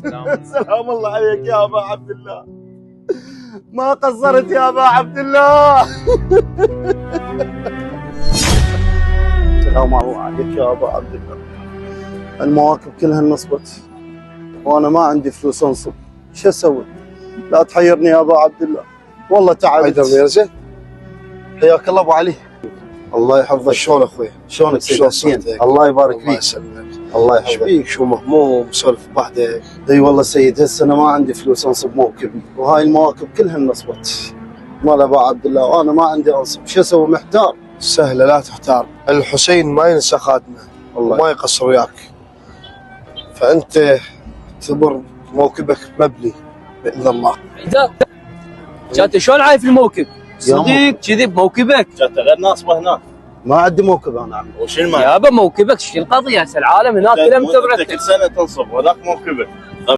سلام الله عليك يا ابا عبد الله، ما قصرت يا ابا عبد الله. سلام الله عليك يا ابا عبد الله، المواكب كلها انصبت وانا ما عندي فلوس انصب، شو اسوي؟ لا تحيرني يا ابا عبد الله، والله تعبت. حيدر ميرزا، حياك الله ابو علي. الله يحفظك. شلون اخوي؟ شلونك سيد حسين؟ الله يبارك الله فيك. يسلمك. الله ايش يحفظك. بيك؟ شو مهموم مسولف بوحدك؟ اي والله سيد، هسه انا ما عندي فلوس انصب موكبي، وهاي المواكب كلها انصبت مال ابو عبد الله، وانا ما عندي انصب، شو اسوي؟ محتار. سهله لا تحتار، الحسين ما ينسى خادمه الله وما يقصر وياك، فانت اعتبر موكبك مبني باذن الله. حيدر، انت شلون عايف الموكب؟ صديق كذي بموكبك. كانت غير ناصبه هناك. ما عندي موكب انا عمي. وش المعنى؟ يابا موكبك شو القضيه؟ هسه العالم هناك كله انت متبرك. كل سنه تنصب وذاك موكبك.